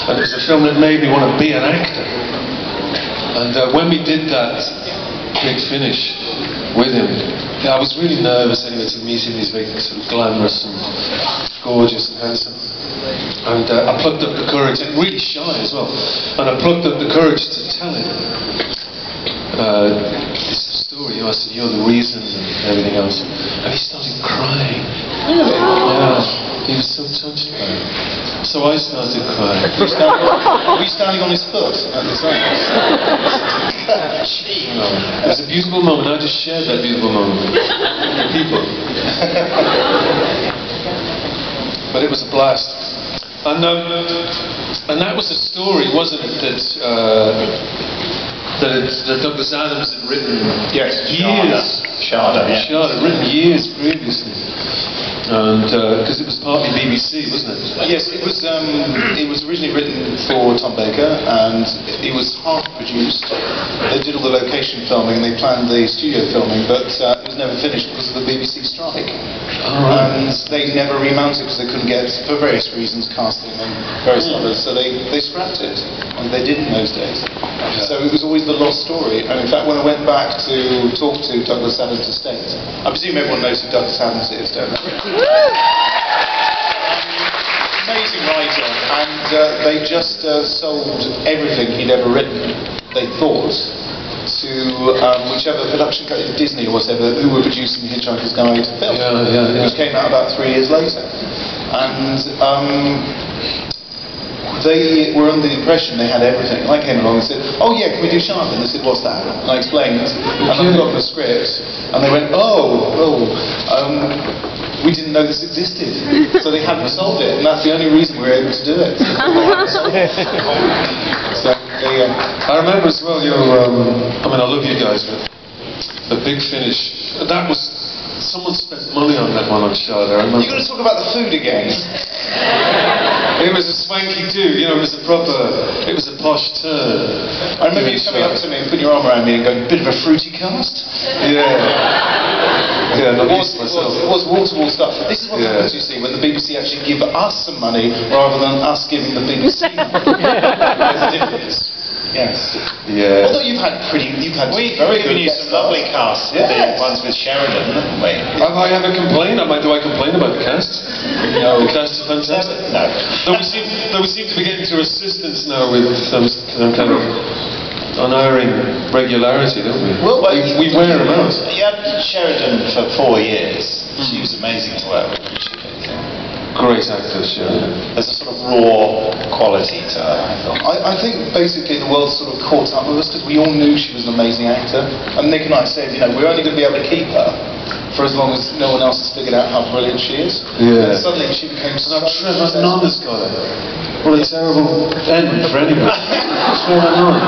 And it was a film that made me want to be an actor. And when we did that big finish with him, I was really nervous anyway to meet him. He's very sort of glamorous and gorgeous and handsome. And I plucked up the courage, and really shy as well, and I plucked up the courage to tell him this story. I said, you're the reason and everything else. And he started crying. Really? Yeah, he was so touched by it. So I started crying. Were you standing on his foot at the time? It was a beautiful moment. I just shared that beautiful moment with people. But it was a blast. And that was a story, wasn't it, that Douglas Adams had written years. Sharda, yeah. Sharda, written years previously. And because it was partly BBC, wasn't it? Yes, it was originally written for Tom Baker, and it was half produced. They did all the location filming, and they planned the studio filming, but it was never finished because of the BBC strike. And they never remounted because they couldn't get, for various reasons, casting and various others, so they scrapped it, and they did in those days. So it was always the lost story. And in fact, when I went back to talk to Douglas Adams' estate, I presume everyone knows who Douglas Adams is, don't they? Amazing writer, and they just sold everything he'd ever written, they thought, to whichever production company, Disney or whatever, who were producing The Hitchhiker's Guide film, which came out about 3 years later. And they were under the impression they had everything. And I came along and said, oh yeah, can we do Sharda? And they said, what's that? And I explained, and I got the script, and they went, we didn't know this existed. So they hadn't solved it, and that's the only reason we were able to do it. So I remember as well your, I mean I love you guys, but the big finish, that was, someone spent money on that one on Sharda. You're going to talk about the food again? It was a swanky do, you know, it was a posh turn. I remember you coming up to me and putting your arm around me and going, bit of a fruity cast? Yeah, not used to myself. It was wall-to-wall stuff. This is what happens, you see, when the BBC actually give us some money rather than us giving the BBC money. There's a difference. Yes. Yeah. Although you've had We've given you some lovely casts, the ones with Sheridan, haven't we? Have I ever complained? Do I complain about the cast? No. The cast is fantastic. No. Though we seem to be getting to assistance now with some kind of unerring regularity, don't we? Well, we wear them out. You had Sheridan for 4 years. She was amazing to work with. Great actress, yeah. There's a sort of raw quality to her, I thought. I think basically the world sort of caught up with us because we all knew she was an amazing actor. And Nick and I said, you know, we're only going to be able to keep her for as long as no one else has figured out how brilliant she is. Yeah. And suddenly she became so Trevor Nunn has got it. What a terrible end for anybody. Trevor Nunn.